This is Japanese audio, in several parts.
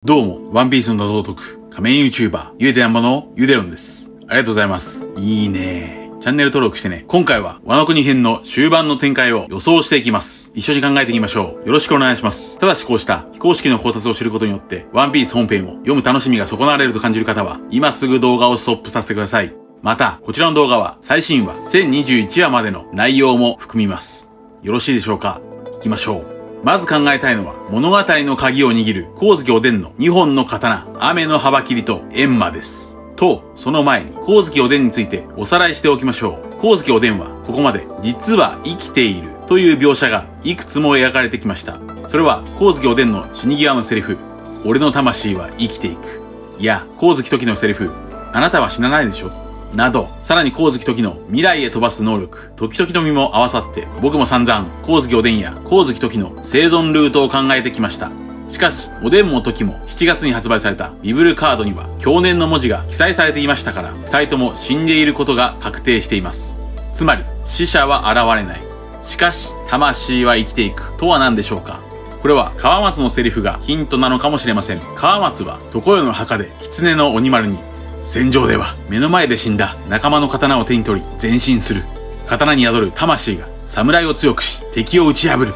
どうも、ワンピースの謎を解く仮面 YouTuber、ゆえてなんばのゆでろんです。ありがとうございます。いいね。チャンネル登録してね。今回は、ワノ国編の終盤の展開を予想していきます。一緒に考えていきましょう。よろしくお願いします。ただしこうした非公式の考察を知ることによって、ワンピース本編を読む楽しみが損なわれると感じる方は、今すぐ動画をストップさせてください。また、こちらの動画は、最新話1021話までの内容も含みます。よろしいでしょうか？行きましょう。まず考えたいのは、物語の鍵を握る光月おでんの2本の刀、雨の幅切りと閻魔です。と、その前に、光月おでんについておさらいしておきましょう。光月おでんは、ここまで、実は生きているという描写がいくつも描かれてきました。それは、光月おでんの死に際のセリフ、俺の魂は生きていく。いや、光月時のセリフ、あなたは死なないでしょ。など、さらに光月時の未来へ飛ばす能力、時々の実も合わさって、僕も散々、光月おでんや光月時の生存ルートを考えてきました。しかし、おでんも時も7月に発売されたビブルカードには、去年の文字が記載されていましたから、二人とも死んでいることが確定しています。つまり、死者は現れない。しかし、魂は生きていくとは何でしょうか。これは川松のセリフがヒントなのかもしれません。川松は、常世の墓で狐の鬼丸に、戦場では目の前で死んだ仲間の刀を手に取り前進する。刀に宿る魂が侍を強くし敵を打ち破る。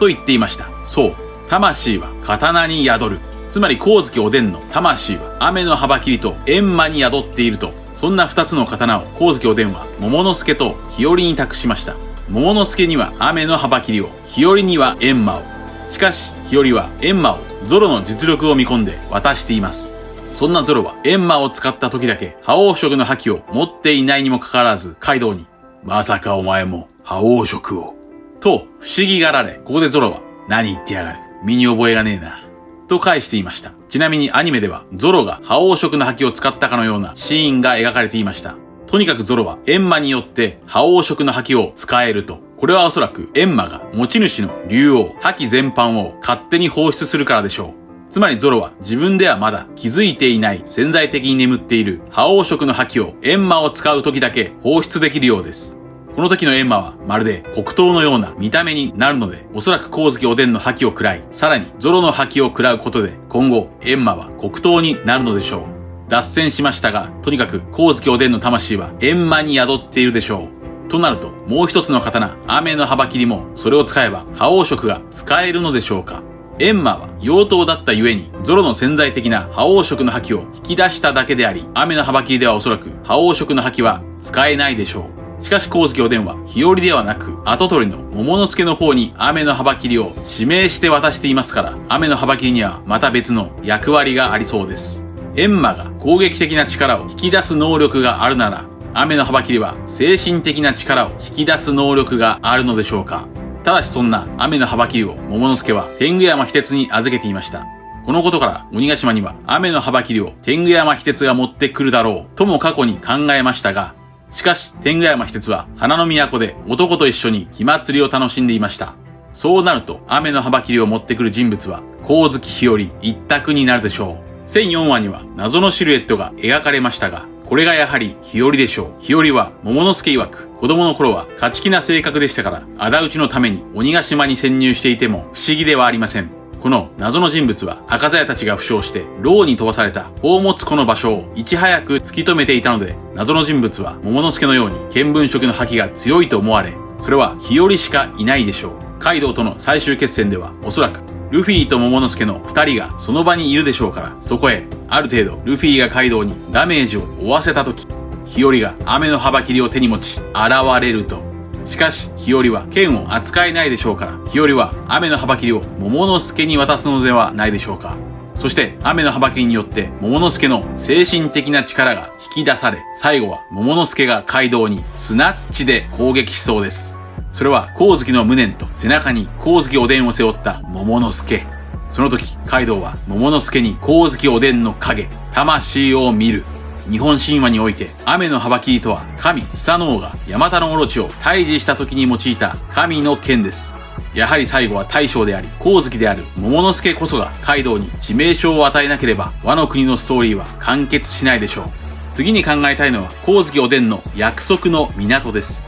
と言っていました。そう。魂は刀に宿る。つまり光月おでんの魂は雨の幅切りと閻魔に宿っていると。そんな二つの刀を光月おでんは桃之助と日和に託しました。桃之助には雨の幅切りを、日和には閻魔を。しかし日和は閻魔をゾロの実力を見込んで渡しています。そんなゾロは閻魔を使った時だけ覇王色の覇気を持っていないにもかかわらずカイドウにまさかお前も覇王色をと不思議がられ、ここでゾロは何言ってやがる、身に覚えがねえなと返していました。ちなみにアニメではゾロが覇王色の覇気を使ったかのようなシーンが描かれていました。とにかくゾロは閻魔によって覇王色の覇気を使えると。これはおそらく閻魔が持ち主の竜王覇気全般を勝手に放出するからでしょう。つまりゾロは自分ではまだ気づいていない潜在的に眠っている覇王色の覇気を閻魔を使う時だけ放出できるようです。この時の閻魔はまるで黒糖のような見た目になるので、おそらく光月おでんの覇気を食らい、さらにゾロの覇気を食らうことで今後閻魔は黒糖になるのでしょう。脱線しましたが、とにかく光月おでんの魂は閻魔に宿っているでしょう。となるともう一つの刀、雨の幅切りもそれを使えば覇王色が使えるのでしょうか。閻魔は妖刀だったゆえにゾロの潜在的な覇王色の覇気を引き出しただけであり、雨の幅切りではおそらく覇王色の覇気は使えないでしょう。しかし光月おでんは日和ではなく跡取りの桃之助の方に雨の幅切りを指名して渡していますから、雨の幅切りにはまた別の役割がありそうです。閻魔が攻撃的な力を引き出す能力があるなら、雨の幅切りは精神的な力を引き出す能力があるのでしょうか。ただしそんな雨の幅切りを桃之助は天狗山秘鉄に預けていました。このことから鬼ヶ島には雨の幅切りを天狗山秘鉄が持ってくるだろうとも過去に考えましたが、しかし天狗山秘鉄は花の都で男と一緒に火祭りを楽しんでいました。そうなると雨の幅切りを持ってくる人物は光月日和一択になるでしょう。1004話には謎のシルエットが描かれましたが、これがやはり日和でしょう。日和は桃之助曰く、子供の頃は勝ち気な性格でしたから、仇討ちのために鬼ヶ島に潜入していても不思議ではありません。この謎の人物は赤座屋たちが負傷して牢に飛ばされた宝物庫の場所をいち早く突き止めていたので、謎の人物は桃之助のように見聞色の覇気が強いと思われ、それは日和しかいないでしょう。カイドウとの最終決戦ではおそらくルフィと桃之助の二人がその場にいるでしょうから、そこへある程度ルフィがカイドウにダメージを負わせた時、日和が雨の幅切りを手に持ち現れると。しかし日和は剣を扱えないでしょうから、日和は雨の幅切りを桃之助に渡すのではないでしょうか。そして雨の幅切りによって桃之助の精神的な力が引き出され、最後は桃之助がカイドウにスナッチで攻撃しそうです。それは光月の無念と背中に光月おでんを背負った桃之助。その時カイドウは桃之助に光月おでんの影、魂を見る。日本神話において雨の幅切りとは神スサノオがヤマタノオロチを退治した時に用いた神の剣です。やはり最後は大将であり光月である桃之助こそがカイドウに致命傷を与えなければワノ国のストーリーは完結しないでしょう。次に考えたいのは光月おでんの約束の港です。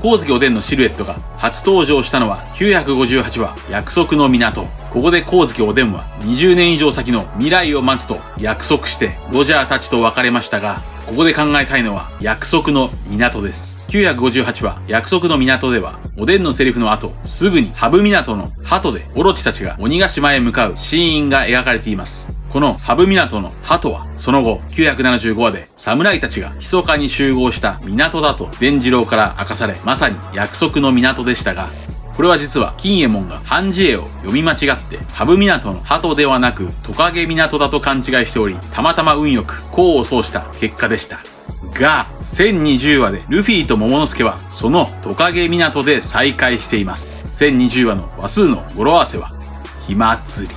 光月おでんのシルエットが初登場したのは958話約束の港。ここで光月おでんは20年以上先の未来を待つと約束してロジャーたちと別れましたが、ここで考えたいのは約束の港です。958話約束の港ではおでんのセリフの後すぐに羽生港の鳩でオロチたちが鬼ヶ島へ向かうシーンが描かれています。この羽生港の鳩はその後975話で侍たちが密かに集合した港だと伝次郎から明かされ、まさに約束の港でしたが、これは実は金右衛門が判事絵を読み間違って羽生港の鳩ではなくトカゲ港だと勘違いしており、たまたま運よく功を奏した結果でした。が1020話でルフィと桃之助はそのトカゲ港で再会しています。1020話の話数の語呂合わせは火祭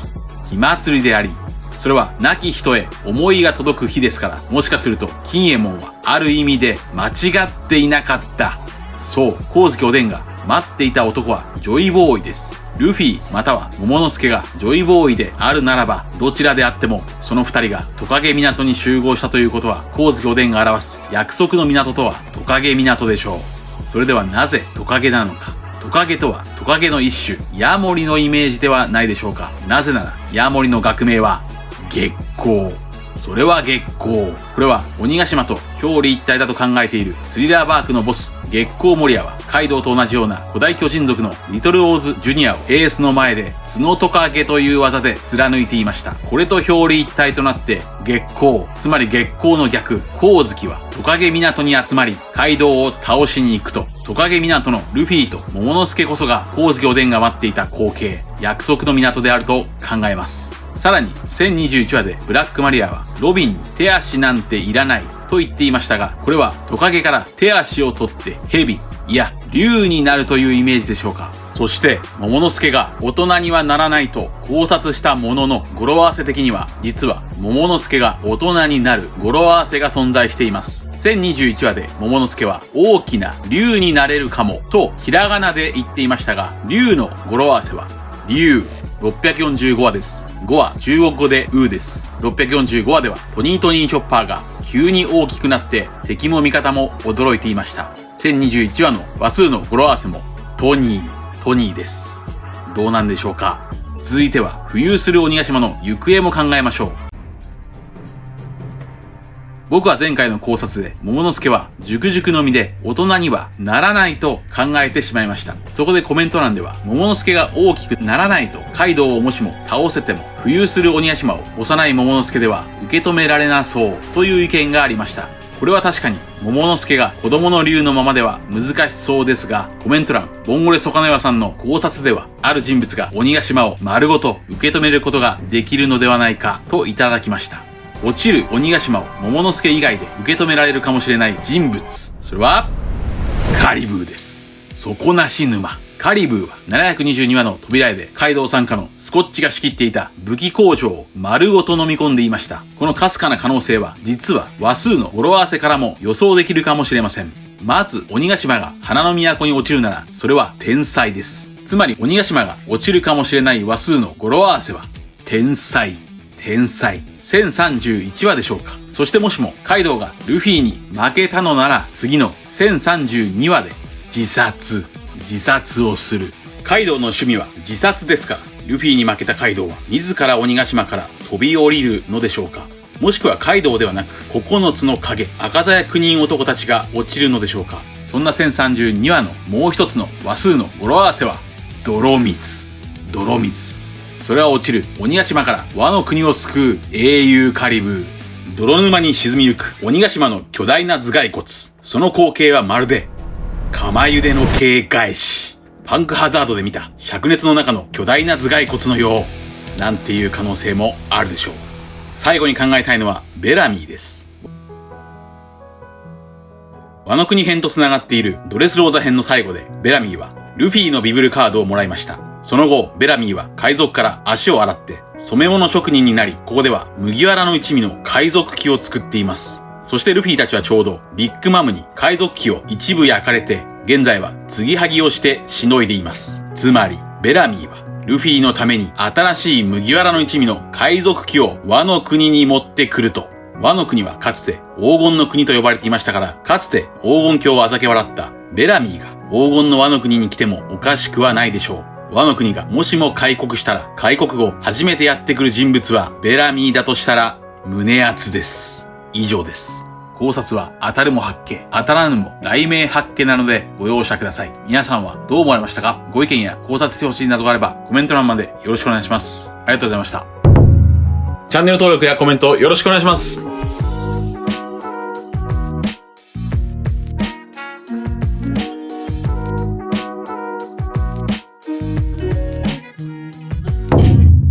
りであり、それは亡き人へ思いが届く日ですから、もしかすると金右衛門はある意味で間違っていなかった。そう、光月おでんが待っていた男はジョイボーイです。ルフィまたは桃之助がジョイボーイであるならば、どちらであってもその二人がトカゲ港に集合したということは、光月おでんが表す約束の港とはトカゲ港でしょう。それではなぜトカゲなのか。トカゲとはトカゲの一種、ヤモリのイメージではないでしょうか。なぜならヤモリの学名は月光。それは月光。これは鬼ヶ島と表裏一体だと考えているスリラーバークのボス月光守屋は、カイドウと同じような古代巨人族のリトルオーズジュニアをエースの前で角トカゲという技で貫いていました。これと表裏一体となって月光、つまり月光の逆光月はトカゲ港に集まりカイドウを倒しに行くと、トカゲ港のルフィと桃之助こそが光月おでんが待っていた光景、約束の港であると考えます。さらに1021話でブラックマリアはロビンに手足なんていらないと言っていましたが、これはトカゲから手足を取ってヘビ、いや竜になるというイメージでしょうか。そして桃之助が大人にはならないと考察したものの、語呂合わせ的には実は桃之助が大人になる語呂合わせが存在しています。1021話で桃之助は大きな竜になれるかもとひらがなで言っていましたが、竜の語呂合わせは竜。645話です。5は中国語でウーです。645話ではトニートニーチョッパーが急に大きくなって敵も味方も驚いていました。1021話の話数の語呂合わせもトニーです。どうなんでしょうか。続いては浮遊する鬼ヶ島の行方も考えましょう。僕は前回の考察で桃之助は熟々の身で大人にはならないと考えてしまいました。そこでコメント欄では、桃之助が大きくならないとカイドウをもしも倒せても浮遊する鬼ヶ島を幼い桃之助では受け止められなそうという意見がありました。これは確かに桃之助が子供の竜のままでは難しそうですが、コメント欄ボンゴレソカネワさんの考察では、ある人物が鬼ヶ島を丸ごと受け止めることができるのではないかといただきました。落ちる鬼ヶ島を桃之助以外で受け止められるかもしれない人物、それはカリブーです。底なし沼。カリブーは722話の扉絵でカイドウ傘下のスコッチが仕切っていた武器工場を丸ごと飲み込んでいました。このかすかな可能性は実は話数の語呂合わせからも予想できるかもしれません。まず鬼ヶ島が花の都に落ちるなら、それは天才です。つまり鬼ヶ島が落ちるかもしれない話数の語呂合わせは天才1031話でしょうか。そしてもしもカイドウがルフィに負けたのなら、次の1032話で自殺をする。カイドウの趣味は自殺ですから、ルフィに負けたカイドウは自ら鬼ヶ島から飛び降りるのでしょうか。もしくはカイドウではなく9つの影、赤鞘9人男たちが落ちるのでしょうか。そんな1032話のもう一つの話数の語呂合わせは泥水。それは落ちる鬼ヶ島からワノ国を救う英雄カリブー。泥沼に沈みゆく鬼ヶ島の巨大な頭蓋骨。その光景はまるで釜茹での警戒師。パンクハザードで見た灼熱の中の巨大な頭蓋骨のよう、なんていう可能性もあるでしょう。最後に考えたいのはベラミーです。ワノ国編と繋がっているドレスローザ編の最後で、ベラミーはルフィのビブルカードをもらいました。その後、ベラミーは海賊から足を洗って染め物職人になり、ここでは麦わらの一味の海賊旗を作っています。そしてルフィたちはちょうどビッグマムに海賊旗を一部焼かれて、現在は継ぎはぎをしてしのいでいます。つまりベラミーはルフィのために新しい麦わらの一味の海賊旗をワノ国に持ってくると。ワノ国はかつて黄金の国と呼ばれていましたから、かつて黄金鏡をあざけ笑ったベラミーが黄金のワノ国に来てもおかしくはないでしょう。ワノ国がもしも開国したら、開国後初めてやってくる人物はベラミーだとしたら、胸厚です。以上です。考察は当たるも八卦、当たらぬも雷鳴八卦なのでご容赦ください。皆さんはどう思われましたか？ご意見や考察してほしい謎があればコメント欄までよろしくお願いします。ありがとうございました。チャンネル登録やコメントよろしくお願いします。